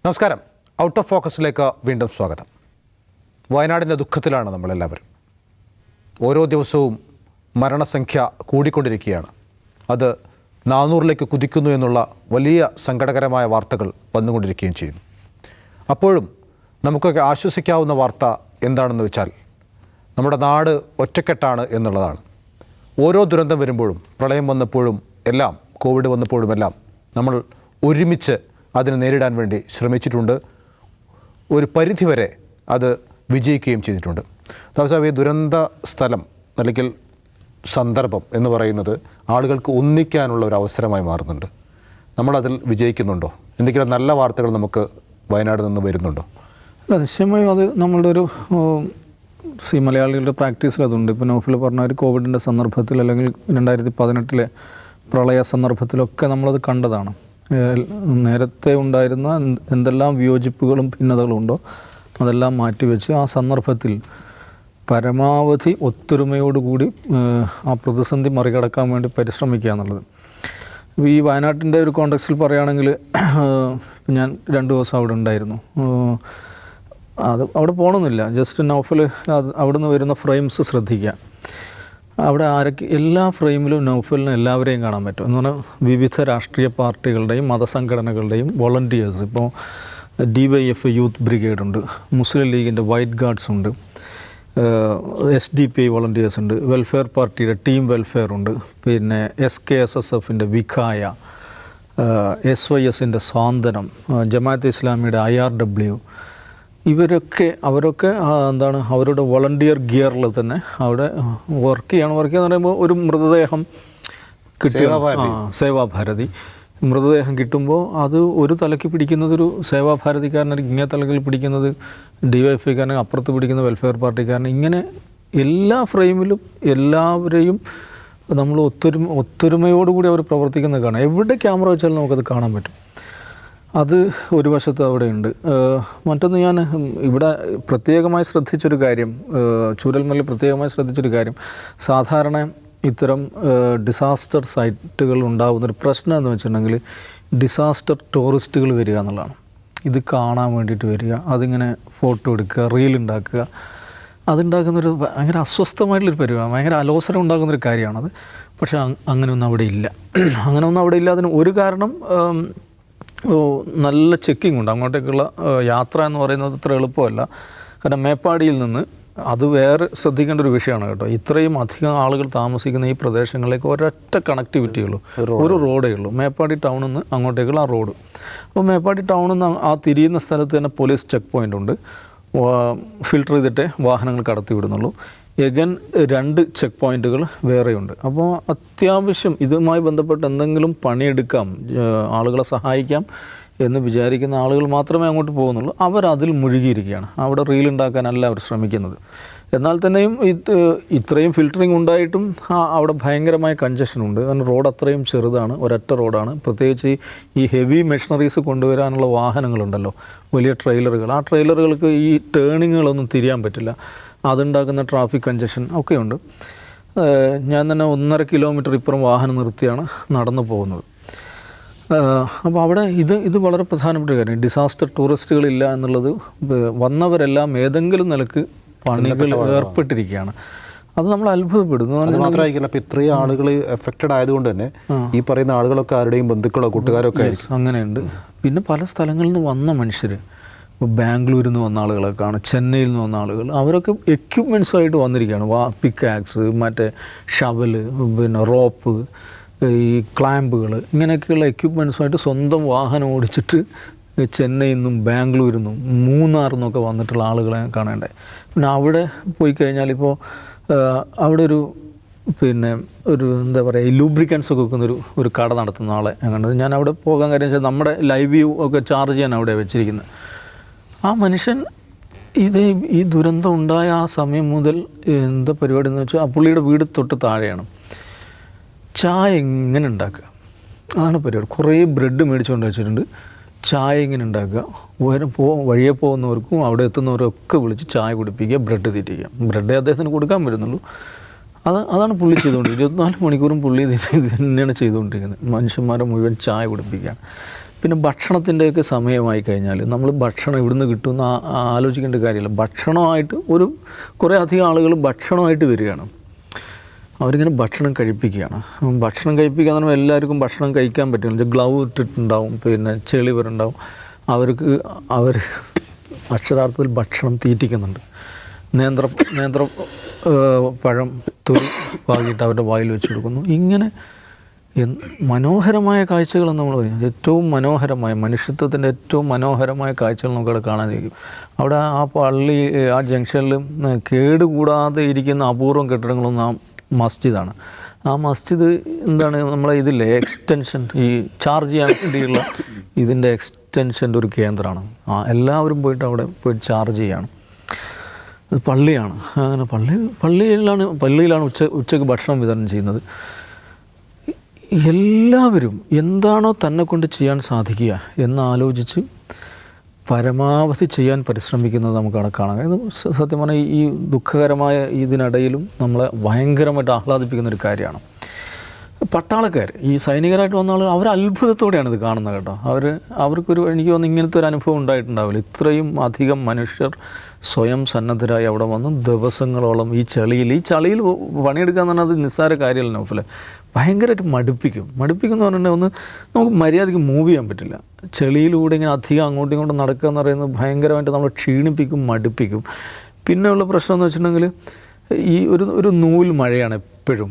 നമസ്കാരം. Out of ഫോക്കസിലേക്ക് വീണ്ടും സ്വാഗതം. വയനാടിൻ്റെ ദുഃഖത്തിലാണ് നമ്മളെല്ലാവരും. ഓരോ ദിവസവും മരണസംഖ്യ കൂടിക്കൊണ്ടിരിക്കുകയാണ്. അത് 400ലേക്ക് കുതിക്കുന്നു എന്നുള്ള വലിയ സങ്കടകരമായ വാർത്തകൾ വന്നുകൊണ്ടിരിക്കുകയും ചെയ്യുന്നു. അപ്പോഴും നമുക്കൊക്കെ ആശ്വസിക്കാവുന്ന വാർത്ത എന്താണെന്ന് വെച്ചാൽ നമ്മുടെ നാട് ഒറ്റക്കെട്ടാണ് എന്നുള്ളതാണ്. ഓരോ ദുരന്തം വരുമ്പോഴും, പ്രളയം വന്നപ്പോഴും എല്ലാം, കോവിഡ് വന്നപ്പോഴുമെല്ലാം നമ്മൾ ഒരുമിച്ച് അതിനെ നേരിടാൻ വേണ്ടി ശ്രമിച്ചിട്ടുണ്ട്. ഒരു പരിധിവരെ അത് വിജയിക്കുകയും ചെയ്തിട്ടുണ്ട്. ഈ ദുരന്ത സ്ഥലം അല്ലെങ്കിൽ സന്ദർഭം എന്ന് പറയുന്നത് ആളുകൾക്ക് ഒന്നിക്കാനുള്ള ഒരു അവസരമായി മാറുന്നുണ്ട്. നമ്മളതിൽ വിജയിക്കുന്നുണ്ടോ? എന്തെങ്കിലും നല്ല വാർത്തകൾ നമുക്ക് വയനാട് നിന്ന് വരുന്നുണ്ടോ? അല്ല, നിശ്ചയമായും അത് നമ്മളുടെ ഒരു മലയാളികളുടെ പ്രാക്ടീസിൽ അതുണ്ട്. ഇപ്പോൾ നൗഫൽ പറഞ്ഞ ഒരു കോവിഡിൻ്റെ സന്ദർഭത്തിൽ അല്ലെങ്കിൽ 2018 പ്രളയ സന്ദർഭത്തിലൊക്കെ നമ്മളത് കണ്ടതാണ്. നേരത്തെ ഉണ്ടായിരുന്ന എന്തെല്ലാം വിയോജിപ്പുകളും ഭിന്നതകളും ഉണ്ടോ അതെല്ലാം മാറ്റിവെച്ച് ആ സന്ദർഭത്തിൽ പരമാവധി ഒത്തൊരുമയോടുകൂടി ആ പ്രതിസന്ധി മറികടക്കാൻ വേണ്ടി പരിശ്രമിക്കുക എന്നുള്ളത്. ഈ വയനാട്ടിൻ്റെ ഒരു കോണ്ടെക്സ്റ്റിൽ പറയുകയാണെങ്കിൽ, ഞാൻ 2 ദിവസം അവിടെ ഉണ്ടായിരുന്നു. അത് അവിടെ പോകണമെന്നില്ല, ജസ്റ്റ് നൗഫൽ അവിടെ നിന്ന് വരുന്ന ഫ്രെയിംസ് ശ്രദ്ധിക്കുക. അവിടെ എല്ലാ ഫ്രെയിമിലും നൗഫലിന് എല്ലാവരെയും കാണാൻ പറ്റും. എന്ന് പറഞ്ഞാൽ വിവിധ രാഷ്ട്രീയ പാർട്ടികളുടെയും മതസംഘടനകളുടെയും വോളണ്ടിയേഴ്സ്. ഇപ്പോൾ DYF യൂത്ത് ബ്രിഗേഡ് ഉണ്ട്, മുസ്ലിം ലീഗിൻ്റെ വൈറ്റ് ഗാർഡ്സ് ഉണ്ട്, SDP വോളണ്ടിയേഴ്സ് ഉണ്ട്, വെൽഫെയർ പാർട്ടിയുടെ ടീം വെൽഫെയർ ഉണ്ട്, പിന്നെ SKSSFൻ്റെ വിഖായ, SYSൻ്റെ സ്വാന്തനം, ജമാഅത്തെ ഇസ്ലാമിയുടെ IRW, അവരൊക്കെ എന്താണ് അവരുടെ വോളണ്ടിയർ ഗിയറിൽ തന്നെ അവിടെ വർക്ക് ചെയ്യുക എന്ന് പറയുമ്പോൾ ഒരു മൃതദേഹം കിട്ടുക, സേവാഭാരതി മൃതദേഹം കിട്ടുമ്പോൾ അത് ഒരു തലയ്ക്ക് പിടിക്കുന്നത് ഒരു സേവാഭാരതിക്കാരനെ, ഇങ്ങേ തലക്കിൽ പിടിക്കുന്നത് DYFക്കാരനെ, അപ്പുറത്ത് പിടിക്കുന്ന വെൽഫെയർ പാർട്ടിക്കാരനെ. ഇങ്ങനെ എല്ലാ ഫ്രെയിമിലും എല്ലാവരെയും നമ്മൾ ഒത്തൊരുമയോടുകൂടി അവർ പ്രവർത്തിക്കുന്നത് കാണാം. എവിടെ ക്യാമറ വെച്ചാലും നമുക്കത് കാണാൻ പറ്റും. അത് ഒരു വശത്ത് അവിടെയുണ്ട്. മറ്റൊന്ന്, ഞാൻ ഇവിടെ പ്രത്യേകമായി ശ്രദ്ധിച്ചൊരു കാര്യം, ചൂരൽമലയിൽ പ്രത്യേകമായി ശ്രദ്ധിച്ചൊരു കാര്യം, സാധാരണ ഇത്തരം ഡിസാസ്റ്റർ സൈറ്റുകൾ ഉണ്ടാകുന്നൊരു പ്രശ്നം എന്ന് വെച്ചിട്ടുണ്ടെങ്കിൽ ഡിസാസ്റ്റർ ടൂറിസ്റ്റുകൾ വരിക എന്നുള്ളതാണ്. ഇത് കാണാൻ വേണ്ടിയിട്ട് വരിക, അതിങ്ങനെ ഫോട്ടോ എടുക്കുക, റീൽ ഉണ്ടാക്കുക. അതുണ്ടാക്കുന്നൊരു ഭയങ്കര അസ്വസ്ഥമായിട്ടുള്ളൊരു പരിപാടി, ഭയങ്കര അലോസരം ഉണ്ടാകുന്നൊരു കാര്യമാണത്. പക്ഷേ അങ്ങനെയൊന്നും അവിടെ ഇല്ല. അങ്ങനെയൊന്നും അവിടെ ഇല്ല. അതിന് ഒരു കാരണം, നല്ല ചെക്കിംഗ് ഉണ്ട്. അങ്ങോട്ടേക്കുള്ള യാത്ര എന്ന് പറയുന്നത് അത്ര എളുപ്പമല്ല. കാരണം മേപ്പാടിയിൽ നിന്ന്, അത് വേറെ ശ്രദ്ധിക്കേണ്ട ഒരു വിഷയമാണ് കേട്ടോ, ഇത്രയും അധികം ആളുകൾ താമസിക്കുന്ന ഈ പ്രദേശങ്ങളിലേക്ക് ഒരൊറ്റ കണക്ടിവിറ്റി ഉള്ളൂ, ഒരു റോഡേ ഉള്ളൂ, മേപ്പാടി ടൗണിൽ നിന്ന് അങ്ങോട്ടേക്കുള്ള ആ റോഡ്. അപ്പോൾ മേപ്പാടി ടൗണിൽ നിന്ന് ആ തിരിയുന്ന സ്ഥലത്ത് തന്നെ പോലീസ് ചെക്ക് പോയിൻ്റ് ഉണ്ട്. ഫിൽട്ടർ ചെയ്തിട്ടേ വാഹനങ്ങൾ കടത്തി വിടുന്നുള്ളൂ. എഗൻ 2 ചെക്ക് പോയിൻറ്റുകൾ വേറെയുണ്ട്. അപ്പോൾ അത്യാവശ്യം ഇതുമായി ബന്ധപ്പെട്ട് എന്തെങ്കിലും പണിയെടുക്കാം, ആളുകളെ സഹായിക്കാം എന്ന് വിചാരിക്കുന്ന ആളുകൾ മാത്രമേ അങ്ങോട്ട് പോകുന്നുള്ളൂ. അവരതിൽ മുഴുകിയിരിക്കുകയാണ്. അവിടെ റീൽ ഉണ്ടാക്കാനല്ല അവർ ശ്രമിക്കുന്നത്. എന്നാൽ തന്നെയും ഇത്രയും ഫിൽറ്ററിങ് ഉണ്ടായിട്ടും അവിടെ ഭയങ്കരമായ കൺജഷനുണ്ട്. കാരണം റോഡ് അത്രയും ചെറുതാണ്, ഒരൊറ്റ റോഡാണ്. പ്രത്യേകിച്ച് ഈ ഹെവി മെഷീനറീസ് കൊണ്ടുവരാനുള്ള വാഹനങ്ങളുണ്ടല്ലോ, വലിയ ട്രെയിലറുകൾ, ആ ട്രെയിലറുകൾക്ക് ഈ ടേണിങ്ങുകളൊന്നും തിരിയാൻ പറ്റില്ല. അതുണ്ടാക്കുന്ന ട്രാഫിക് കൺജഷൻ ഒക്കെയുണ്ട്. ഞാൻ തന്നെ 1.5 കിലോമീറ്റർ ഇപ്പുറം വാഹനം നിർത്തിയാണ് നടന്നു പോകുന്നത്. അപ്പോൾ അവിടെ ഇത് വളരെ പ്രധാനപ്പെട്ട കാര്യം. ഡിസാസ്റ്റർ ടൂറിസ്റ്റുകളില്ല എന്നുള്ളത്, വന്നവരെല്ലാം ഏതെങ്കിലും നിലക്ക് പണികൾ ഏർപ്പെട്ടിരിക്കുകയാണ്. അത് നമ്മൾ അത്ഭുതപ്പെടുന്നു. അത് മാത്രമായിരിക്കില്ല, അപ്പോൾ ഇത്രയും ആളുകൾ എഫക്റ്റഡ് ആയതുകൊണ്ട് തന്നെ ഈ പറയുന്ന ആളുകളൊക്കെ ആരുടെയും ബന്ധുക്കളോ കൂട്ടുകാരോ ഒക്കെ ആയിരിക്കും. അങ്ങനെയുണ്ട്. പിന്നെ പല സ്ഥലങ്ങളിൽ നിന്ന് വന്ന മനുഷ്യർ, ബാംഗ്ലൂരിൽ നിന്ന് വന്ന ആളുകളൊക്കെയാണ്, ചെന്നൈയിൽ നിന്ന് വന്ന ആളുകൾ, അവരൊക്കെ എക്യുപ്മെൻറ്റ്സുമായിട്ട് വന്നിരിക്കുകയാണ്. പിക്കാക്സ്, മറ്റേ ഷവല്, പിന്നെ റോപ്പ്, ഈ ക്ലാമ്പുകൾ, ഇങ്ങനെയൊക്കെയുള്ള എക്യുപ്മെൻറ്റ്സുമായിട്ട് സ്വന്തം വാഹനം ഓടിച്ചിട്ട് ചെന്നൈയിൽ നിന്നും ബാംഗ്ലൂരിൽ നിന്നും മൂന്നാറിൽ നിന്നൊക്കെ വന്നിട്ടുള്ള ആളുകളെ കാണേണ്ടത്. പിന്നെ അവിടെ പോയി കഴിഞ്ഞാൽ ഇപ്പോൾ അവിടെ ഒരു എന്താ പറയുക, ഈ ലൂബ്രിക്കൻസ് ഒക്കെ വെക്കുന്നൊരു കട നടത്തുന്ന ആളെ കണ്ടത്. ഞാൻ അവിടെ പോകാൻ കാര്യം വെച്ചാൽ നമ്മുടെ ലൈവ് വ്യൂ ഒക്കെ ചാർജ് ചെയ്യാൻ അവിടെ വെച്ചിരിക്കുന്നത്. ആ മനുഷ്യൻ ഈ ദുരന്തം ഉണ്ടായ ആ സമയം മുതൽ എന്താ പരിപാടി എന്ന് വെച്ചാൽ, ആ പുള്ളിയുടെ വീട് തൊട്ട് താഴെയാണ്. ചായ എങ്ങനെ ഉണ്ടാക്കുക, അതാണ് പരിപാടി. കുറേ ബ്രെഡ് മേടിച്ചുകൊണ്ട് വെച്ചിട്ടുണ്ട്. ചായ എങ്ങനെ ഉണ്ടാക്കുക, വഴിയെ പോകുന്നവർക്കും അവിടെ എത്തുന്നവരൊക്കെ വിളിച്ച് ചായ കുടിപ്പിക്കുക, ബ്രെഡ് തീറ്റിക്കുക. ബ്രെഡേ അദ്ദേഹത്തിന് കൊടുക്കാൻ പറ്റുന്നുള്ളൂ. അതാണ് പുള്ളി ചെയ്തുകൊണ്ടിരിക്കുന്നത്. 24 മണിക്കൂറും പുള്ളി ഇത് തന്നെയാണ് ചെയ്തുകൊണ്ടിരിക്കുന്നത്. മനുഷ്യന്മാരെ മുഴുവൻ ചായ കുടിപ്പിക്കുകയാണ്. പിന്നെ ഭക്ഷണത്തിൻ്റെയൊക്കെ സമയമായി കഴിഞ്ഞാൽ നമ്മൾ ഭക്ഷണം ഇവിടുന്ന് കിട്ടുമെന്ന് ആലോചിക്കേണ്ട കാര്യമില്ല. ഭക്ഷണമായിട്ട് കുറേ അധികം ആളുകൾ ഭക്ഷണമായിട്ട് വരികയാണ്. അവരിങ്ങനെ ഭക്ഷണം കഴിപ്പിക്കുകയാണ്. ഭക്ഷണം കഴിപ്പിക്കുക എന്ന് പറയുമ്പോൾ എല്ലാവർക്കും ഭക്ഷണം കഴിക്കാൻ പറ്റില്ല. ഗ്ലൗ ഇട്ടിട്ടുണ്ടാവും, പിന്നെ ചെളി വരുന്നുണ്ടാവും. അവർ അക്ഷരാർത്ഥത്തിൽ ഭക്ഷണം തീറ്റിക്കുന്നുണ്ട്. നേന്ത്ര പഴം തൊലി പാകിയിട്ട് അവരുടെ വായിൽ വെച്ച് കൊടുക്കുന്നു. ഇങ്ങനെ മനോഹരമായ കാഴ്ചകളെന്ന് നമ്മൾ പറയും. ഏറ്റവും മനോഹരമായ മനുഷ്യത്വത്തിൻ്റെ ഏറ്റവും മനോഹരമായ കാഴ്ചകൾ നമുക്കവിടെ കാണാൻ കഴിയും. അവിടെ ആ പള്ളി, ആ ജംഗ്ഷനിൽ കേടുകൂടാതെ ഇരിക്കുന്ന അപൂർവം കെട്ടിടങ്ങളൊന്നും ആ മസ്ജിദാണ്. ആ മസ്ജിദ് എന്താണ്, നമ്മളെ ഇതില്ലേ എക്സ്റ്റൻഷൻ, ഈ ചാർജ് ചെയ്യാൻ വേണ്ടിയുള്ള ഇതിൻ്റെ എക്സ്റ്റൻഷൻ്റെ ഒരു കേന്ദ്രമാണ്. എല്ലാവരും പോയിട്ട് അവിടെ പോയിട്ട് ചാർജ് ചെയ്യാണ്. ഇത് പള്ളിയാണ്. അങ്ങനെ പള്ളിയിലാണ് ഉച്ചയ്ക്ക് ഭക്ഷണം വിതരണം ചെയ്യുന്നത്. എല്ലാവരും എന്താണോ തന്നെ കൊണ്ട് ചെയ്യാൻ സാധിക്കുക എന്നാലോചിച്ച് പരമാവധി ചെയ്യാൻ പരിശ്രമിക്കുന്നത് നമുക്കവിടെ കാണാം. ഇത് സത്യം പറഞ്ഞാൽ ഈ ദുഃഖകരമായ ഇതിനിടയിലും നമ്മളെ ഭയങ്കരമായിട്ട് ആഹ്ലാദിപ്പിക്കുന്നൊരു കാര്യമാണ്. പട്ടാളക്കാർ, ഈ സൈനികരായിട്ട് വന്ന ആളുകൾ, അവർ അത്ഭുതത്തോടെയാണ് ഇത് കാണുന്നത് കേട്ടോ. അവർക്കൊരു, എനിക്ക് തോന്നുന്നു ഇങ്ങനത്തെ ഒരു അനുഭവം ഉണ്ടായിട്ടുണ്ടാവില്ല. ഇത്രയും അധികം മനുഷ്യർ സ്വയം സന്നദ്ധരായി അവിടെ വന്ന് ദിവസങ്ങളോളം ഈ ചളിയിൽ പണിയെടുക്കുക എന്ന് പറഞ്ഞാൽ അത് നിസ്സാര കാര്യമല്ല നൗഫലെ. ഭയങ്കരമായിട്ട് മടുപ്പിക്കും എന്ന് പറഞ്ഞിട്ടുണ്ടെങ്കിൽ നമുക്ക് മര്യാദയ്ക്ക് മൂവ് ചെയ്യാൻ പറ്റില്ല. ചെളിയിലൂടെ ഇങ്ങനെ അധികം അങ്ങോട്ടും ഇങ്ങോട്ടും നടക്കുക എന്ന് പറയുന്നത് ഭയങ്കരമായിട്ട് നമ്മൾ ക്ഷീണിപ്പിക്കും, മടുപ്പിക്കും. പിന്നെ ഉള്ള പ്രശ്നം എന്ന് വെച്ചിട്ടുണ്ടെങ്കിൽ ഈ ഒരു നൂൽ മഴയാണ് എപ്പോഴും.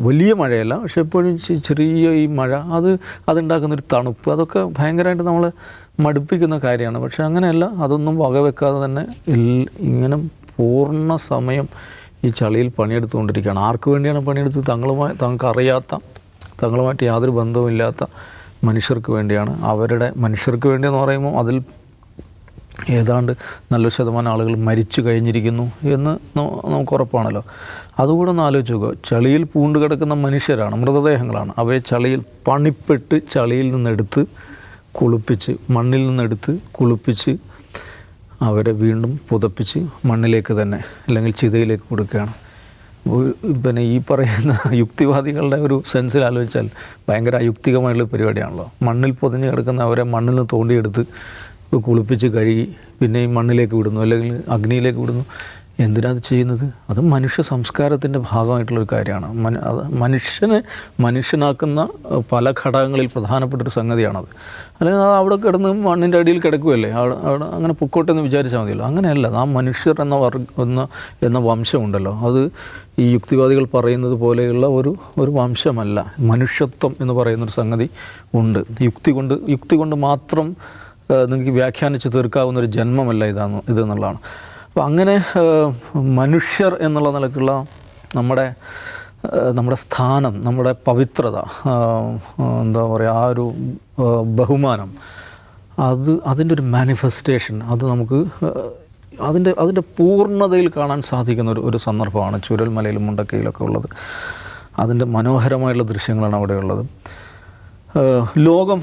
വലിയ മഴയല്ല, പക്ഷെ എപ്പോഴും ചെറിയ ഈ മഴ അതുണ്ടാക്കുന്നൊരു തണുപ്പ്, അതൊക്കെ ഭയങ്കരമായിട്ട് നമ്മളെ മടുപ്പിക്കുന്ന കാര്യമാണ്. പക്ഷെ അങ്ങനെയല്ല, അതൊന്നും വകവെക്കാതെ തന്നെ ഇങ്ങനെ പൂർണ്ണ സമയം ഈ ചളിയിൽ പണിയെടുത്തുകൊണ്ടിരിക്കുകയാണ്. ആർക്ക് വേണ്ടിയാണ് പണിയെടുത്ത്? തങ്ങളുമായിട്ട് യാതൊരു ബന്ധവുമില്ലാത്ത മനുഷ്യർക്ക് വേണ്ടിയാണ്. മനുഷ്യർക്ക് വേണ്ടിയെന്ന് പറയുമ്പോൾ അതിൽ ഏതാണ്ട് നല്ലൊരു ശതമാനം ആളുകൾ മരിച്ചു കഴിഞ്ഞിരിക്കുന്നു എന്ന് നമുക്ക് ഉറപ്പാണല്ലോ. അതുകൂടെ ഒന്ന് ആലോചിച്ച് നോക്കുക. ചളിയിൽ പൂണ്ട് കിടക്കുന്ന മനുഷ്യരാണ്, മൃതദേഹങ്ങളാണ്. അവയെ ചളിയിൽ പണിപ്പെട്ട് ചളിയിൽ നിന്നെടുത്ത് കുളിപ്പിച്ച്, മണ്ണിൽ നിന്നെടുത്ത് കുളിപ്പിച്ച് അവരെ വീണ്ടും പുതപ്പിച്ച് മണ്ണിലേക്ക് തന്നെ അല്ലെങ്കിൽ ചിതയിലേക്ക് കൊടുക്കുകയാണ്. പിന്നെ ഈ പറയുന്ന യുക്തിവാദികളുടെ ഒരു സെൻസിൽ ആലോചിച്ചാൽ ഭയങ്കര അയുക്തികമായിട്ടുള്ള പരിപാടിയാണല്ലോ. മണ്ണിൽ പൊതിഞ്ഞ് കിടക്കുന്ന അവരെ മണ്ണിൽ നിന്ന് തോണ്ടിയെടുത്ത് കുളിപ്പിച്ച് കഴുകി പിന്നെയും മണ്ണിലേക്ക് വിടുന്നു, അല്ലെങ്കിൽ അഗ്നിയിലേക്ക് വിടുന്നു. എന്തിനാണ് അത് ചെയ്യുന്നത്? അത് മനുഷ്യ സംസ്കാരത്തിൻ്റെ ഭാഗമായിട്ടുള്ളൊരു കാര്യമാണ്. മനുഷ്യനാക്കുന്ന പല ഘടകങ്ങളിൽ പ്രധാനപ്പെട്ടൊരു സംഗതിയാണത്. അല്ലെങ്കിൽ അത് അവിടെ കിടന്ന് മണ്ണിൻ്റെ അടിയിൽ കിടക്കുകയല്ലേ, അവിടെ അങ്ങനെ പൊക്കോട്ടെ എന്ന് വിചാരിച്ചാൽ മതിയല്ലോ. അങ്ങനെയല്ല. ആ മനുഷ്യർ എന്ന വംശമുണ്ടല്ലോ, അത് ഈ യുക്തിവാദികൾ പറയുന്നത് പോലെയുള്ള ഒരു വംശമല്ല. മനുഷ്യത്വം എന്ന് പറയുന്നൊരു സംഗതി ഉണ്ട്. യുക്തി കൊണ്ട് മാത്രം നിങ്ങൾക്ക് വ്യാഖ്യാനിച്ച് തീർക്കാവുന്നൊരു ജന്മമല്ല ഇതെന്നുള്ളതാണ്. അപ്പോൾ അങ്ങനെ മനുഷ്യർ എന്നുള്ള നിലക്കുള്ള നമ്മുടെ സ്ഥാനം, നമ്മുടെ പവിത്രത, എന്താ പറയുക, ആ ഒരു ബഹുമാനം, അതിൻ്റെ ഒരു മാനിഫെസ്റ്റേഷൻ, അത് നമുക്ക് അതിൻ്റെ പൂർണ്ണതയിൽ കാണാൻ സാധിക്കുന്ന ഒരു സന്ദർഭമാണ് ചൂരൽമലയിലും മുണ്ടക്കയിലൊക്കെ ഉള്ളത്. അതിൻ്റെ മനോഹരമായുള്ള ദൃശ്യങ്ങളാണ് അവിടെയുള്ളത്. ലോകം,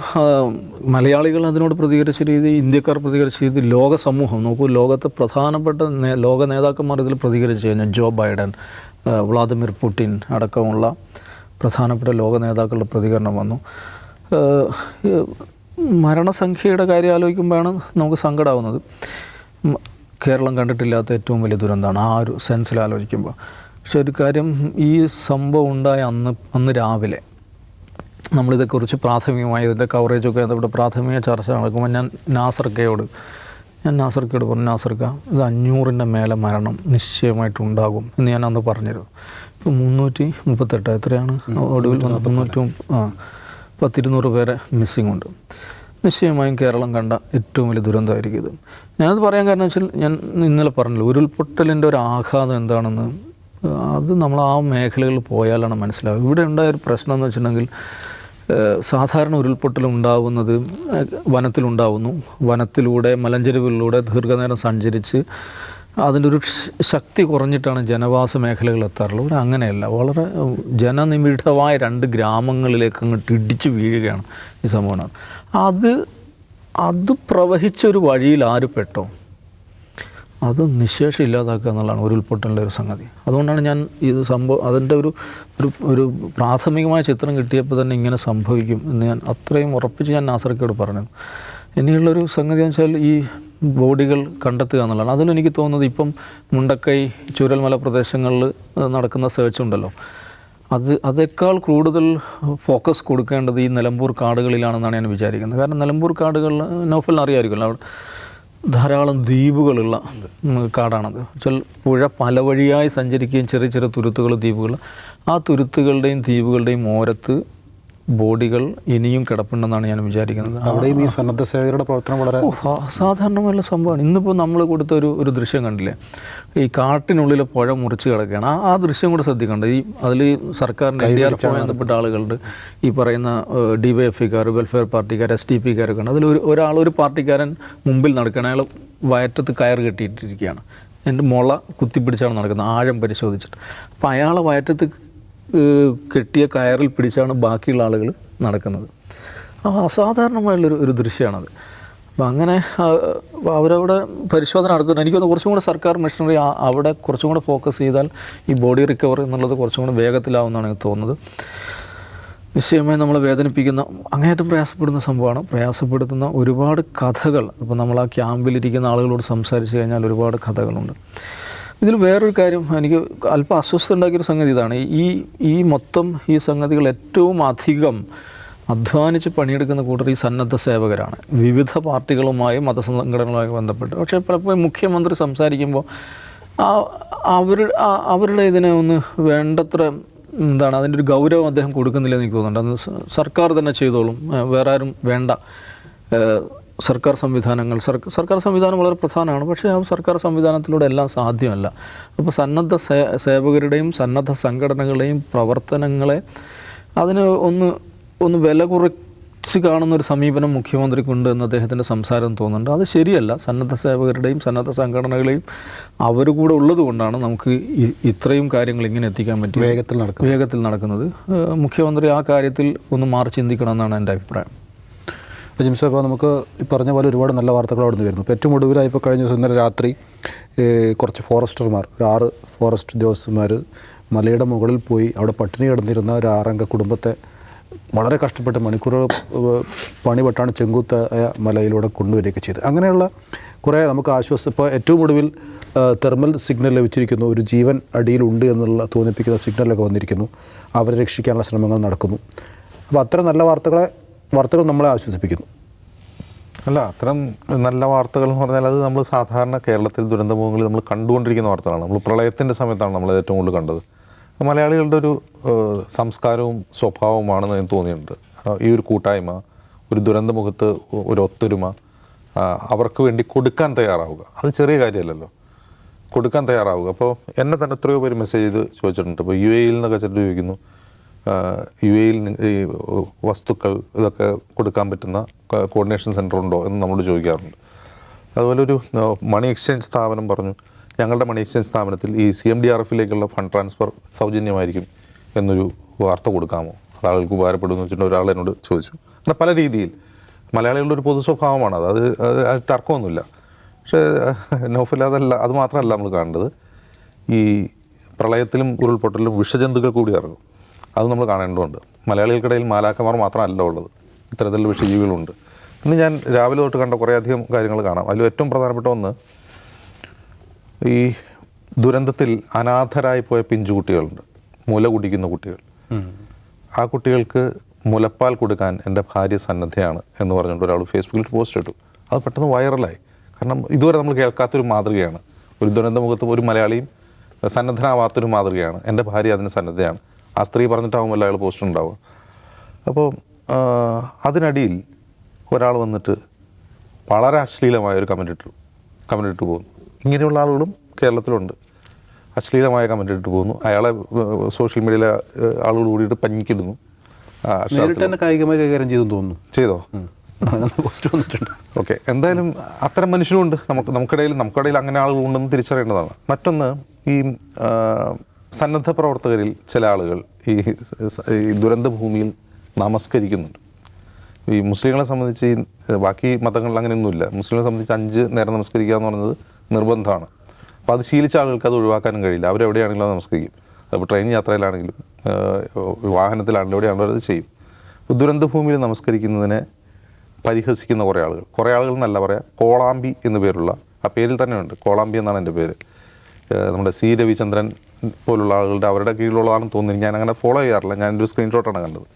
മലയാളികൾ അതിനോട് പ്രതികരിച്ച രീതി, ഇന്ത്യക്കാർ പ്രതികരിച്ച രീതി, ലോക സമൂഹം നോക്കൂ. ലോകത്തെ പ്രധാനപ്പെട്ട ലോക നേതാക്കന്മാർ ഇതിൽ പ്രതികരിച്ചു കഴിഞ്ഞാൽ ജോ ബൈഡൻ, വ്ളാദിമിർ പുടിൻ അടക്കമുള്ള പ്രധാനപ്പെട്ട ലോക നേതാക്കളുടെ പ്രതികരണം വന്നു. മരണസംഖ്യയുടെ കാര്യം ആലോചിക്കുമ്പോഴാണ് നമുക്ക് സങ്കടമാവുന്നത്. കേരളം കണ്ടിട്ടില്ലാത്ത ഏറ്റവും വലിയ ദുരന്തമാണ് ആ ഒരു സെൻസിൽ ആലോചിക്കുമ്പോൾ. പക്ഷെ ഒരു കാര്യം, ഈ സംഭവം ഉണ്ടായ അന്ന് രാവിലെ നമ്മളിതേക്കുറിച്ച് പ്രാഥമികമായി ഇതിൻ്റെ കവറേജൊക്കെ ഇവിടെ പ്രാഥമിക ചർച്ച നടക്കുമ്പോൾ ഞാൻ നാസർക്കയോട് പറഞ്ഞു, നാസർക്ക, ഇത് 500ൻ്റെ മേലെ മരണം നിശ്ചയമായിട്ടുണ്ടാകും എന്ന് ഞാൻ അന്ന് പറഞ്ഞിരുന്നു. ഇപ്പോൾ 338 എത്രയാണ് ഒടുവിൽ വന്ന 200 പേരെ മിസ്സിംഗ് ഉണ്ട്. നിശ്ചയമായും കേരളം കണ്ട ഏറ്റവും വലിയ ദുരന്തമായിരിക്കും ഇത്. ഞാനത് പറയാൻ കാരണം വെച്ചാൽ, ഞാൻ ഇന്നലെ പറഞ്ഞല്ലോ, ഉരുൾപൊട്ടലിൻ്റെ ഒരു ആഘാതം എന്താണെന്ന് അത് നമ്മൾ ആ മേഖലകളിൽ പോയാലാണ് മനസ്സിലാവുക. ഇവിടെ ഉണ്ടായൊരു പ്രശ്നം എന്ന് വെച്ചിട്ടുണ്ടെങ്കിൽ, സാധാരണ ഉരുൾപൊട്ടൽ ഉണ്ടാവുന്നത് വനത്തിലുണ്ടാവുന്നു. വനത്തിലൂടെ, മലഞ്ചെരുവുകളിലൂടെ ദീർഘനേരം സഞ്ചരിച്ച് അതിൻ്റെ ഒരു ശക്തി കുറഞ്ഞിട്ടാണ് ജനവാസ മേഖലകളിൽ എത്താറുള്ളത്. ഇവിടെ അങ്ങനെയല്ല. വളരെ ജനനിബിഡമായ 2 ഗ്രാമങ്ങളിലേക്ക് അങ്ങോട്ട് ഇടിച്ച് വീഴുകയാണ് ഈ സംഭവം. അത് പ്രവഹിച്ചൊരു വഴിയിൽ ആര് പെട്ടോ, അത് നിശേഷം ഇല്ലാതാക്കുക എന്നുള്ളതാണ് ഉരുൾപൊട്ടലിൻ്റെ ഒരു സംഗതി. അതുകൊണ്ടാണ് ഞാൻ ഇത് അതിൻ്റെ ഒരു പ്രാഥമികമായ ചിത്രം കിട്ടിയപ്പോൾ തന്നെ ഇങ്ങനെ സംഭവിക്കും എന്ന് ഞാൻ അത്രയും ഉറപ്പിച്ച് ഞാൻ നാസർക്കയോട് പറഞ്ഞത്. ഇനിയുള്ളൊരു സംഗതി എന്ന് വെച്ചാൽ ഈ ബോഡികൾ കണ്ടെത്തുക എന്നുള്ളതാണ്. അതിലും എനിക്ക് തോന്നുന്നത് ഇപ്പം മുണ്ടക്കൈ ചൂരൽമല പ്രദേശങ്ങളിൽ നടക്കുന്ന സെർച്ച് ഉണ്ടല്ലോ, അതേക്കാൾ കൂടുതൽ ഫോക്കസ് കൊടുക്കേണ്ടത് ഈ നിലമ്പൂർ കാടുകളിലാണെന്നാണ് ഞാൻ വിചാരിക്കുന്നത്. കാരണം നിലമ്പൂർ കാടുകളിൽ നൗഫലിന് അറിയാമായിരിക്കുമല്ലോ, അവിടെ ധാരാളം ദ്വീപുകളുള്ള കാടാണത്. വെച്ചാൽ പുഴ പല വഴിയായി സഞ്ചരിക്കുകയും ചെറിയ ചെറിയ തുരുത്തുകൾ, ദ്വീപുകൾ, ആ തുരുത്തുകളുടെയും ദ്വീപുകളുടെയും ഓരത്ത് ബോഡികൾ ഇനിയും കിടപ്പുണ്ടെന്നാണ് ഞാൻ വിചാരിക്കുന്നത്. അവിടെയും ഈ സന്നദ്ധ സേവകരുടെ പ്രവർത്തനം വളരെ അസാധാരണമായുള്ള സംഭവമാണ്. ഇന്നിപ്പോൾ നമ്മൾ കൊടുത്ത ഒരു ദൃശ്യം കണ്ടില്ലേ, ഈ കാട്ടിനുള്ളിലെ പുഴ മുറിച്ച് കിടക്കുകയാണ്. ആ ദൃശ്യം കൂടെ ശ്രദ്ധിക്കേണ്ടത്. അതിൽ സർക്കാരിൻ്റെ NDRF ബന്ധപ്പെട്ട ആളുകളുണ്ട്, ഈ പറയുന്ന DYFIക്കാർ, വെൽഫെയർ പാർട്ടിക്കാർ, SDP ഉണ്ട്. അതിൽ ഒരു പാർട്ടിക്കാരൻ മുമ്പിൽ നടക്കുകയാണ്. അയാൾ വയറ്റത്ത് കയർ കെട്ടിയിട്ടിരിക്കുകയാണ്. എൻ്റെ മുള കുത്തിപ്പിടിച്ചാണ് നടക്കുന്നത്, ആഴം പരിശോധിച്ചിട്ട്. അപ്പോൾ അയാളെ വയറ്റത്ത് കെട്ടിയ കയറിൽ പിടിച്ചാണ് ബാക്കിയുള്ള ആളുകൾ നടക്കുന്നത്. അസാധാരണമായുള്ളൊരു ദൃശ്യമാണത്. അപ്പം അങ്ങനെ അവരവിടെ പരിശോധന നടത്തുന്നുണ്ട്. എനിക്കൊന്ന് കുറച്ചും കൂടെ സർക്കാർ മെഷീനറി അവിടെ കുറച്ചും കൂടെ ഫോക്കസ് ചെയ്താൽ ഈ ബോഡി റിക്കവറി എന്നുള്ളത് കുറച്ചും കൂടെ വേഗത്തിലാവുമെന്നാണ് എനിക്ക് തോന്നുന്നത്. നിശ്ചയമായി നമ്മളെ വേദനിപ്പിക്കുന്ന, അങ്ങേയറ്റം പ്രയാസപ്പെടുന്ന സംഭവമാണ്. പ്രയാസപ്പെടുത്തുന്ന ഒരുപാട് കഥകൾ, ഇപ്പോൾ നമ്മൾ ആ ക്യാമ്പിലിരിക്കുന്ന ആളുകളോട് സംസാരിച്ച് കഴിഞ്ഞാൽ ഒരുപാട് കഥകളുണ്ട്. ഇതിൽ വേറൊരു കാര്യം എനിക്ക് അല്പം അസ്വസ്ഥ ഉണ്ടാക്കിയൊരു സംഗതി ഇതാണ്. ഈ മൊത്തം ഈ സംഗതികൾ ഏറ്റവും അധികം അധ്വാനിച്ച് പണിയെടുക്കുന്ന കൂട്ടർ ഈ സന്നദ്ധ സേവകരാണ്, വിവിധ പാർട്ടികളുമായും മതസംഘടനകളുമായി ബന്ധപ്പെട്ട്. പക്ഷേ പലപ്പോഴും മുഖ്യമന്ത്രി സംസാരിക്കുമ്പോൾ അവരുടെ ഇതിനെ ഒന്ന് വേണ്ടത്ര അതിൻ്റെ ഒരു ഗൗരവം അദ്ദേഹം കൊടുക്കുന്നില്ലെന്ന് എനിക്ക് തോന്നുന്നുണ്ട്. അത് സർക്കാർ തന്നെ ചെയ്തോളും, വേറെ ആരും വേണ്ട. സർക്കാർ സംവിധാനം വളരെ പ്രധാനമാണ്. പക്ഷേ ആ സർക്കാർ സംവിധാനത്തിലൂടെ എല്ലാം സാധ്യമല്ല. അപ്പോൾ സന്നദ്ധ സേവകരുടെയും സന്നദ്ധ സംഘടനകളുടെയും പ്രവർത്തനങ്ങളെ അതിന് ഒന്ന് വില കുറച്ച് കാണുന്നൊരു സമീപനം മുഖ്യമന്ത്രിക്കുണ്ട് എന്ന് അദ്ദേഹത്തിൻ്റെ സംസാരം തോന്നുന്നുണ്ട്. അത് ശരിയല്ല. സന്നദ്ധ സേവകരുടെയും സന്നദ്ധ സംഘടനകളെയും അവർ കൂടെ ഉള്ളത് കൊണ്ടാണ് നമുക്ക് ഇത്രയും കാര്യങ്ങൾ ഇങ്ങനെ എത്തിക്കാൻ പറ്റി, വേഗത്തിൽ നടക്കുന്നത്. മുഖ്യമന്ത്രി ആ കാര്യത്തിൽ ഒന്ന് മാറി ചിന്തിക്കണമെന്നാണ് എൻ്റെ അഭിപ്രായം. ജിംസ്, അപ്പോൾ നമുക്ക് ഈ പറഞ്ഞ പോലെ ഒരുപാട് നല്ല വാർത്തകൾ അവിടെ നിന്ന് വരുന്നു. ഇപ്പോൾ ഏറ്റവും ഒടുവിലായി ഇപ്പോൾ കഴിഞ്ഞ ദിവസം ഇന്നലെ രാത്രി കുറച്ച് ഫോറസ്റ്റർമാർ, 6 ഫോറസ്റ്റ് ഉദ്യോഗസ്ഥന്മാർ മലയുടെ മുകളിൽ പോയി അവിടെ പട്ടിണി കിടന്നിരുന്ന ഒരു 6-അംഗ കുടുംബത്തെ വളരെ കഷ്ടപ്പെട്ട് മണിക്കൂറുകൾ പണിപെട്ടാണ് ചെങ്കുത്തായ മലയിലൂടെ കൊണ്ടുവരികയൊക്കെ ചെയ്ത്. അങ്ങനെയുള്ള കുറേ നമുക്ക് ആശ്വാസം. ഇപ്പോൾ ഏറ്റവും ഒടുവിൽ തെർമൽ സിഗ്നൽ ലഭിച്ചിരിക്കുന്നു, ഒരു ജീവൻ അടിയിലുണ്ട് എന്നുള്ള തോന്നിപ്പിക്കുന്ന സിഗ്നലൊക്കെ വന്നിരിക്കുന്നു. അവരെ രക്ഷിക്കാനുള്ള ശ്രമങ്ങൾ നടക്കുന്നു. അപ്പോൾ അത്തരം നല്ല വാർത്തകൾ നമ്മളെ ആശ്വസിപ്പിക്കുന്നു. അല്ല, അത്തരം നല്ല വാർത്തകൾ എന്ന് പറഞ്ഞാൽ അത് നമ്മൾ സാധാരണ കേരളത്തിൽ ദുരന്തമുഖങ്ങളിൽ നമ്മൾ കണ്ടുകൊണ്ടിരിക്കുന്ന വാർത്തകളാണ്. നമ്മൾ പ്രളയത്തിൻ്റെ സമയത്താണ് നമ്മൾ ഏറ്റവും കൂടുതൽ കണ്ടത്. മലയാളികളുടെ ഒരു സംസ്കാരവും സ്വഭാവവുമാണെന്ന് എനിക്ക് തോന്നിയിട്ടുണ്ട്. ഈ ഒരു കൂട്ടായ്മ, ഒരു ദുരന്തമുഖത്ത് ഒരു ഒത്തൊരുമ, അവർക്ക് വേണ്ടി കൊടുക്കാൻ തയ്യാറാവുക, അത് ചെറിയ കാര്യമല്ലല്ലോ. കൊടുക്കാൻ തയ്യാറാവുക. അപ്പോൾ എന്നെ തന്നെ എത്രയോ പേര് മെസ്സേജ് ചെയ്ത് ചോദിച്ചിട്ടുണ്ട്. ഇപ്പോൾ UAE നിന്നൊക്കെ ചിലർ ചോദിക്കുന്നു, UAE ഈ വസ്തുക്കൾ ഇതൊക്കെ കൊടുക്കാൻ പറ്റുന്ന കോർഡിനേഷൻ സെൻ്റർ ഉണ്ടോ എന്ന് നമ്മളോട് ചോദിക്കാറുണ്ട്. അതുപോലെ ഒരു മണി എക്സ്ചേഞ്ച് സ്ഥാപനം പറഞ്ഞു, ഞങ്ങളുടെ മണി എക്സ്ചേഞ്ച് സ്ഥാപനത്തിൽ ഈ CMDRFിലേക്കുള്ള ഫണ്ട് ട്രാൻസ്ഫർ സൗജന്യമായിരിക്കും എന്നൊരു വാർത്ത കൊടുക്കാമോ, അത് ആളുകൾക്ക് ഉപകാരപ്പെടുമെന്ന് വെച്ചിട്ട് ഒരാൾ എന്നോട് ചോദിച്ചു. അങ്ങനെ പല രീതിയിൽ മലയാളികളുടെ ഒരു പൊതു സ്വഭാവമാണ് അത് തർക്കമൊന്നുമില്ല. പക്ഷേ നൗഫൽ അത് മാത്രമല്ല നമ്മൾ കാണേണ്ടത്. ഈ പ്രളയത്തിലും ഉരുൾപൊട്ടലിലും വിഷജന്തുക്കൾ കൂടി ഇറങ്ങും, അത് നമ്മൾ കാണേണ്ടതുണ്ട്. മലയാളികൾക്കിടയിൽ മാലാഖമാർ മാത്രമല്ല ഉള്ളത്, ഇത്തരത്തിലുള്ള വിഷജീവികളുണ്ട്. ഇന്ന് ഞാൻ രാവിലെ തൊട്ട് കണ്ട കുറേയധികം കാര്യങ്ങൾ കാണാം. അതിൽ ഏറ്റവും പ്രധാനപ്പെട്ട ഒന്ന്, ഈ ദുരന്തത്തിൽ അനാഥരായി പോയ പിഞ്ചുകുട്ടികളുണ്ട്, മുല കുടിക്കുന്ന കുട്ടികൾ. ആ കുട്ടികൾക്ക് മുലപ്പാൽ കൊടുക്കാൻ എൻ്റെ ഭാര്യ സന്നദ്ധയാണ് എന്ന് പറഞ്ഞുകൊണ്ട് ഒരാൾ ഫേസ്ബുക്കിൽ പോസ്റ്റ് ഇട്ടു. അത് പെട്ടെന്ന് വൈറലായി. കാരണം ഇതുവരെ നമ്മൾ കേൾക്കാത്തൊരു മാതൃകയാണ്. ഒരു ദുരന്തമുഖത്ത് ഒരു മലയാളിയും സന്നദ്ധനാവാത്തൊരു മാതൃകയാണ്. എൻ്റെ ഭാര്യ അതിന് സന്നദ്ധയാണ്. ആ സ്ത്രീ പറഞ്ഞിട്ടാവുമല്ലോ അയാൾ പോസ്റ്റ് ഉണ്ടാവുക. അപ്പോൾ അതിനടിയിൽ ഒരാൾ വന്നിട്ട് വളരെ അശ്ലീലമായൊരു കമൻ്റ് ഇട്ട് പോകുന്നു. ഇങ്ങനെയുള്ള ആളുകളും കേരളത്തിലുണ്ട്. അശ്ലീലമായ കമൻ്റ് ഇട്ട് പോകുന്നു. അയാളെ സോഷ്യൽ മീഡിയയിലെ ആളുകൾ കൂടിയിട്ട് പഞ്ഞിക്കിടുന്നു. കായികമായി കൈകാര്യം ചെയ്തു തോന്നുന്നു. ചെയ്തോ? പോസ്റ്റ് വന്നിട്ടുണ്ട്. ഓക്കെ, എന്തായാലും അത്തരം മനുഷ്യരുണ്ട് നമുക്കിടയിൽ അങ്ങനെ ആളുകളുണ്ടെന്ന് തിരിച്ചറിയേണ്ടതാണ്. മറ്റൊന്ന്, ഈ സന്നദ്ധ പ്രവർത്തകരിൽ ചില ആളുകൾ ഈ ദുരന്ത ഭൂമിയിൽ നമസ്കരിക്കുന്നുണ്ട്. ഈ മുസ്ലിങ്ങളെ സംബന്ധിച്ച്, ബാക്കി മതങ്ങളിൽ അങ്ങനെയൊന്നുമില്ല. മുസ്ലിങ്ങളെ സംബന്ധിച്ച് 5 നേരം നമസ്കരിക്കുക എന്ന് പറയുന്നത് നിർബന്ധമാണ്. അപ്പോൾ അത് ശീലിച്ച ആളുകൾക്ക് അത് ഒഴിവാക്കാനും കഴിയില്ല. അവരെവിടെയാണെങ്കിലും അത് നമസ്കരിക്കും. അപ്പോൾ ട്രെയിൻ യാത്രയിലാണെങ്കിലും വാഹനത്തിലാണെങ്കിലും എവിടെയാണെങ്കിലും അത് ചെയ്യും. ദുരന്ത ഭൂമിയിൽ നമസ്കരിക്കുന്നതിനെ പരിഹസിക്കുന്ന കുറേ ആളുകൾ എന്നല്ല പറയാം, കോളാമ്പി എന്നു പേരുള്ള, ആ പേരിൽ തന്നെയുണ്ട്, കോളാമ്പി എന്നാണ് എൻ്റെ പേര്. നമ്മുടെ സി രവിചന്ദ്രൻ പോലുള്ള ആളുകളുടെ അവരുടെ കീഴിലുള്ളതാണെന്ന് തോന്നുന്നു. ഞാൻ അങ്ങനെ ഫോളോ ചെയ്യാറില്ല, ഞാനൊരു സ്ക്രീൻഷോട്ടാണ് കണ്ടത്.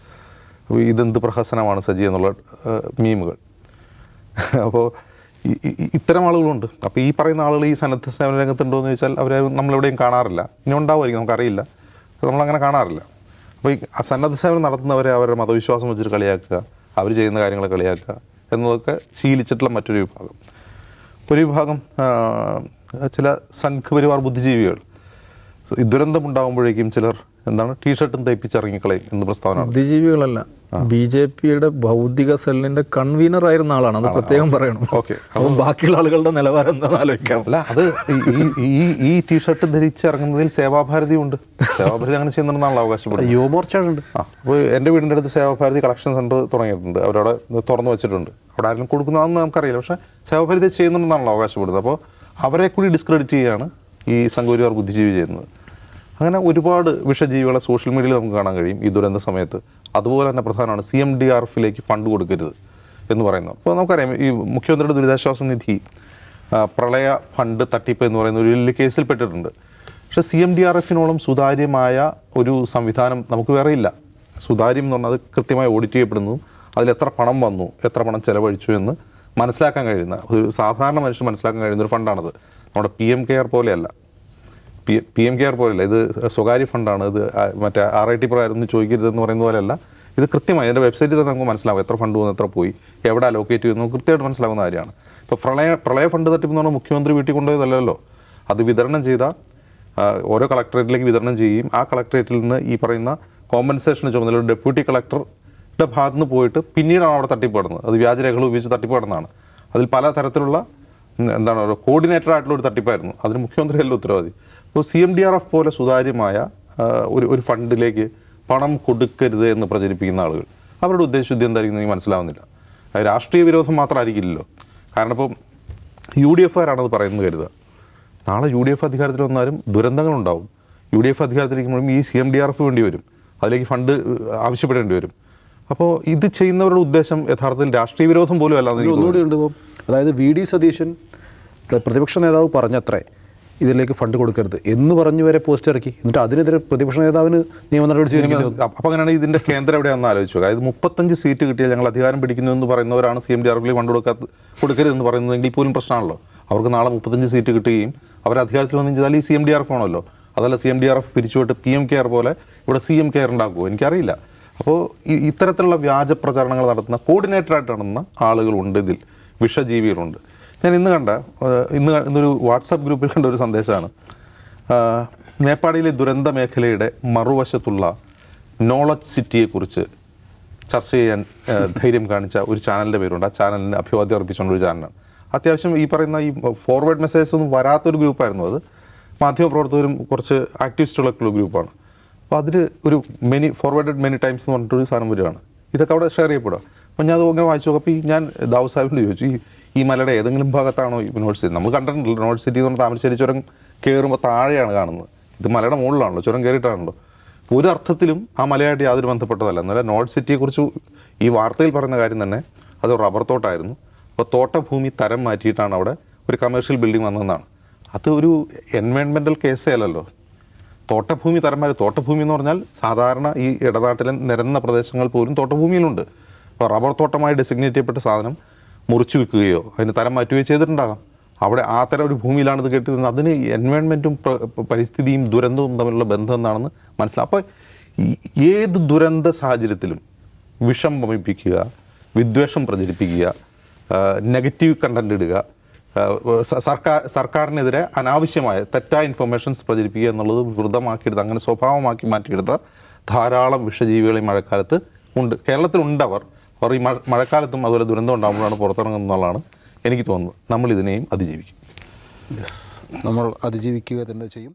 അപ്പോൾ ഇതെന്ത് പ്രഹസനമാണ് സജി എന്നുള്ള മീമുകൾ. അപ്പോൾ ഇത്തരം ആളുകളുണ്ട്. അപ്പോൾ ഈ പറയുന്ന ആളുകൾ ഈ സന്നദ്ധ സേവന രംഗത്തുണ്ടോ എന്ന് ചോദിച്ചാൽ അവരെ നമ്മളെവിടെയും കാണാറില്ല. ഇനി ഉണ്ടാവുമായിരിക്കും, നമുക്കറിയില്ല, നമ്മളങ്ങനെ കാണാറില്ല. അപ്പോൾ ഈ സന്നദ്ധ സേവനം നടത്തുന്നവരെ അവരുടെ മതവിശ്വാസം വെച്ചിട്ട് കളിയാക്കുക, അവർ ചെയ്യുന്ന കാര്യങ്ങളെ കളിയാക്കുക എന്നതൊക്കെ ശീലിച്ചിട്ടുള്ള മറ്റൊരു വിഭാഗം. ഒരു വിഭാഗം ചില സംഘപരിവാർ ബുദ്ധിജീവികൾ ഈ ദുരന്തമുണ്ടാകുമ്പോഴേക്കും ചിലർ ടീഷർട്ടും തയ്പ്പിച്ചിറങ്ങിക്കളയും എന്ന് പ്രസ്താവന. ബുദ്ധിജീവികളല്ല, BJP-യുടെ ഭൗതിക സെല്ലിന്റെ കൺവീനർ ആയിരുന്ന ആളാണ്, അത് പ്രത്യേകം പറയണം. ഓക്കെ, അപ്പം ബാക്കിയുള്ള ആളുകളുടെ നിലവാരം എന്താണെന്ന് ആലോചിക്കാം. അല്ല, അത് ഈ ടീഷർട്ട് ധരിച്ചിറങ്ങുന്നതിൽ സേവാഭാരതി ഉണ്ട്. സേവാഭാരതി അങ്ങനെ ചെയ്യുന്നുണ്ടെന്നാണല്ലോ അവകാശപ്പെടുന്നത്. യുവമോർച്ചയുണ്ട്. അപ്പോൾ എൻ്റെ വീടിൻ്റെ അടുത്ത് സേവാഭാരതി കളക്ഷൻ സെൻറ്റർ തുടങ്ങിയിട്ടുണ്ട്, അവരവിടെ തുറന്നു വെച്ചിട്ടുണ്ട്. അവിടെ ആരും കൊടുക്കുന്നതെന്ന് നമുക്കറിയില്ല, പക്ഷേ സേവാഭാരതി ചെയ്യുന്നുണ്ടെന്നാണല്ലോ അവകാശപ്പെടുന്നത്. അപ്പോൾ അവരെ കൂടി ഡിസ്ക്രെഡിറ്റ് ചെയ്യുകയാണ് ഈ സംഘപരിവാർ ബുദ്ധിജീവി ചെയ്യുന്നത്. അങ്ങനെ ഒരുപാട് വിഷജീവികളെ സോഷ്യൽ മീഡിയയിൽ നമുക്ക് കാണാൻ കഴിയും ഈ ദുരന്ത സമയത്ത്. അതുപോലെ തന്നെ പ്രധാനമാണ് CMDRF-ലേക്ക് ഫണ്ട് കൊടുക്കരുത് എന്ന് പറയുന്നത്. അപ്പോൾ നമുക്കറിയാം, ഈ മുഖ്യമന്ത്രിയുടെ ദുരിതാശ്വാസ നിധി പ്രളയ ഫണ്ട് തട്ടിപ്പ് എന്ന് പറയുന്ന ഒരു വലിയ കേസിൽപ്പെട്ടിട്ടുണ്ട്. പക്ഷേ CMDRF-നോളം സുതാര്യമായ ഒരു സംവിധാനം നമുക്ക് വേറെ ഇല്ല. സുതാര്യം എന്ന് പറഞ്ഞാൽ അത് കൃത്യമായി ഓഡിറ്റ് ചെയ്യപ്പെടുന്നു, അതിലെത്ര പണം വന്നു, എത്ര പണം ചെലവഴിച്ചു എന്ന് മനസ്സിലാക്കാൻ കഴിയുന്ന, ഒരു സാധാരണ മനുഷ്യൻ മനസ്സിലാക്കാൻ കഴിയുന്ന ഒരു ഫണ്ടാണത്. നമ്മുടെ PM കെയർ പോലെയല്ല. PM കെയർ പോലെയല്ല, ഇത് സ്വകാര്യ ഫണ്ടാണ്. ഇത് മറ്റേ RIT പ്രകാരം ഒന്നും ചോദിക്കരുതെന്ന് പറയുന്ന പോലെയല്ല. ഇത് കൃത്യമായി എൻ്റെ വെബ്സൈറ്റിൽ തന്നെ നമുക്ക് മനസ്സിലാവും എത്ര ഫണ്ട് വന്നു, എത്ര പോയി, എവിടെ അലോക്കേറ്റ് ചെയ്യുന്നു, കൃത്യമായിട്ട് മനസ്സിലാവുന്ന കാര്യമാണ്. ഇപ്പോൾ പ്രളയ ഫണ്ട് തട്ടിപ്പ് എന്ന് പറഞ്ഞാൽ മുഖ്യമന്ത്രി വീട്ടിൽ കൊണ്ടുപോയതല്ലല്ലോ, അത് വിതരണം ചെയ്ത ഓരോ കളക്ടറേറ്റിലേക്ക് വിതരണം ചെയ്യുകയും ആ കളക്ടറേറ്റിൽ നിന്ന് ഈ പറയുന്ന കോമ്പൻസേഷന് ചുമതല ഡെപ്യൂട്ടി കളക്ടറുടെ ഭാഗത്ത് നിന്ന് പോയിട്ട് പിന്നീടാണ് അവിടെ തട്ടിപ്പെടുന്നത്. അത് വ്യാജരേഖകൾ ഉപയോഗിച്ച് തട്ടിപ്പെടുന്നതാണ്. അതിൽ പല തരത്തിലുള്ള ഒരു കോർഡിനേറ്റർ ആയിട്ടുള്ള ഒരു തട്ടിപ്പായിരുന്നു. അതിന് മുഖ്യമന്ത്രിയല്ല ഉത്തരവാദി. അപ്പോൾ CMDRF പോലെ സുതാര്യമായ ഒരു ഫണ്ടിലേക്ക് പണം കൊടുക്കരുത് എന്ന് പ്രചരിപ്പിക്കുന്ന ആളുകൾ, അവരുടെ ഉദ്ദേശശുദ്ധി എന്തായിരിക്കും എനിക്ക് മനസ്സിലാവുന്നില്ല. രാഷ്ട്രീയ വിരോധം മാത്രമായിരിക്കില്ലല്ലോ. കാരണം ഇപ്പം UDF-കാരാണത് പറയുന്നത് കരുതുക. നാളെ UDF അധികാരത്തിൽ വന്നാലും ദുരന്തങ്ങളുണ്ടാവും. UDF അധികാരത്തിലിരിക്കുമ്പോഴും ഈ CMDRF വേണ്ടി വരും, അതിലേക്ക് ഫണ്ട് ആവശ്യപ്പെടേണ്ടി വരും. അപ്പോൾ ഇത് ചെയ്യുന്നവരുടെ ഉദ്ദേശം യഥാർത്ഥത്തിൽ രാഷ്ട്രീയ വിരോധം പോലും അല്ലാതെ ഒന്നുകൂടി ഉണ്ട്. ഇപ്പോൾ അതായത് VD സതീശൻ പ്രതിപക്ഷ നേതാവ് പറഞ്ഞത്രേ ഇതിലേക്ക് ഫണ്ട് കൊടുക്കരുത് എന്ന് പറഞ്ഞു വരെ പോസ്റ്റ് ഇറക്കി. എന്നിട്ട് അതിനെതിരെ പ്രതിപക്ഷ നേതാവിന് നിയമ നടപടി സ്വീകരിക്കുന്നത്. അപ്പോൾ അങ്ങനെയാണ് ഇതിൻ്റെ കേന്ദ്രം എവിടെയാണെന്ന് ആലോചിച്ചു. അതായത് 35 സീറ്റ് കിട്ടിയാൽ ഞങ്ങൾ അധികാരം പിടിക്കുന്നു എന്ന് പറയുന്നവരാണ് CMDRF-ലേക്ക് ഫണ്ട് കൊടുക്കരുതെന്ന് പറയുന്നതെങ്കിൽ പോലും പ്രശ്നമാണല്ലോ. അവർക്ക് നാളെ 35 സീറ്റ് കിട്ടുകയും അവർ അധികാരത്തിൽ വന്നു ചെയ്താൽ ഈ CMDRF ആണല്ലോ. അതല്ല CMDRF പിരിച്ചുവിട്ട് PM കെയർ പോലെ ഇവിടെ CM കെയർ ഉണ്ടാക്കുമോ എനിക്കറിയില്ല. അപ്പോൾ ഇത്തരത്തിലുള്ള വ്യാജ പ്രചാരണങ്ങൾ നടത്തുന്ന കോർഡിനേറ്ററായിട്ട് നടന്ന ആളുകളുണ്ട്, ഇതിൽ വിഷജീവികളുണ്ട്. ഞാൻ ഇന്നൊരു വാട്സാപ്പ് ഗ്രൂപ്പിൽ കണ്ട ഒരു സന്ദേശമാണ്. മേപ്പാടിയിലെ ദുരന്ത മേഖലയുടെ മറുവശത്തുള്ള നോളജ് സിറ്റിയെക്കുറിച്ച് ചർച്ച ചെയ്യാൻ ധൈര്യം കാണിച്ച ഒരു ചാനലിൻ്റെ പേരുണ്ട്. ആ ചാനലിന് അഭിവാദ്യം അർപ്പിച്ചുകൊണ്ടൊരു ചാനലാണ്. അത്യാവശ്യം ഈ പറയുന്ന ഈ ഫോർവേഡ് മെസ്സേജസ് ഒന്നും വരാത്തൊരു ഗ്രൂപ്പായിരുന്നു അത്. മാധ്യമപ്രവർത്തകരും കുറച്ച് ആക്ടിവിസ്റ്റുകളൊക്കെ ഉള്ള ഗ്രൂപ്പാണ്. അപ്പോൾ അതിൽ ഒരു ഫോർവേഡഡ് മെനി ടൈംസ് എന്ന് പറഞ്ഞിട്ടൊരു സാധനം വരികയാണ്. ഇതൊക്കെ അവിടെ ഷെയർ ചെയ്യപ്പെടുക. അപ്പോൾ ഞാൻ അത് അങ്ങനെ വായിച്ചു നോക്കപ്പോൾ ഞാൻ ദാവൂദ് സാഹിബിൻ്റെ ചോദിച്ചു, ഈ മലയുടെ ഏതെങ്കിലും ഭാഗത്താണോ ഈ നോർത്ത് സിറ്റി? നമ്മൾ കണ്ടിട്ടുണ്ടല്ലോ നോർത്ത് സിറ്റി എന്ന് പറഞ്ഞാൽ താമരശ്ശേരി ചുരം കയറുമ്പോൾ താഴെയാണ് കാണുന്നത്. ഇത് മലയുടെ മുകളിലാണല്ലോ, ചുരം കയറിയിട്ടാണല്ലോ. ഒരു അർത്ഥത്തിലും ആ മലയായിട്ട് യാതൊരു ബന്ധപ്പെട്ടതല്ല. എന്നാലും നോർത്ത് സിറ്റിയെക്കുറിച്ച് ഈ വാർത്തയിൽ പറയുന്ന കാര്യം തന്നെ അത് റബ്ബർ തോട്ടമായിരുന്നു. അപ്പോൾ തോട്ടഭൂമി തരം മാറ്റിയിട്ടാണ് അവിടെ ഒരു കമേഴ്ഷ്യൽ ബിൽഡിംഗ് വന്നതെന്നാണ്. അത് ഒരു എൻവയോൺമെൻറ്റൽ കേസേ അല്ലല്ലോ. തോട്ടഭൂമി തരംമാര്, തോട്ടഭൂമി എന്ന് പറഞ്ഞാൽ സാധാരണ ഈ ഇടനാട്ടിലെ നിരന്ന പ്രദേശങ്ങൾ പോലും തോട്ടഭൂമിയിലുണ്ട്. അപ്പോൾ റബ്ബർ തോട്ടമായി ഡെസിഗ്നേറ്റ് ചെയ്യപ്പെട്ട സാധനം മുറിച്ചു വിൽക്കുകയോ അതിന് തരം മാറ്റുകയോ ചെയ്തിട്ടുണ്ടാകാം. അവിടെ ആ തരം ഒരു ഭൂമിയിലാണ് ഇത് കേട്ടിരുന്നത്. അതിന് എൻവയോൺമെൻറ്റും പരിസ്ഥിതിയും ദുരന്തവും തമ്മിലുള്ള ബന്ധം എന്താണെന്ന് മനസ്സിലാവും. അപ്പോൾ ഏത് ദുരന്ത സാഹചര്യത്തിലും വിഷം വമിപ്പിക്കുക, വിദ്വേഷം പ്രചരിപ്പിക്കുക, നെഗറ്റീവ് കണ്ടന്റ് ഇടുക, സർക്കാരിനെതിരെ അനാവശ്യമായ തെറ്റായ ഇൻഫർമേഷൻസ് പ്രചരിപ്പിക്കുക എന്നുള്ളത് വൃതമാക്കിയെടുത്ത് അങ്ങനെ സ്വഭാവമാക്കി മാറ്റിയെടുത്ത ധാരാളം വിഷജീവികൾ ഈ മഴക്കാലത്ത് ഉണ്ട്. കേരളത്തിലുണ്ടവർ ഈ മഴക്കാലത്തും അതുപോലെ ദുരന്തം ഉണ്ടാകുമ്പോഴാണ് പുറത്തിറങ്ങുന്നതെന്നുള്ളതാണ് എനിക്ക് തോന്നുന്നത്. നമ്മൾ ഇതിനെയും അതിജീവിക്കും. നമ്മൾ അതിജീവിക്കുക തന്നെ ചെയ്യും.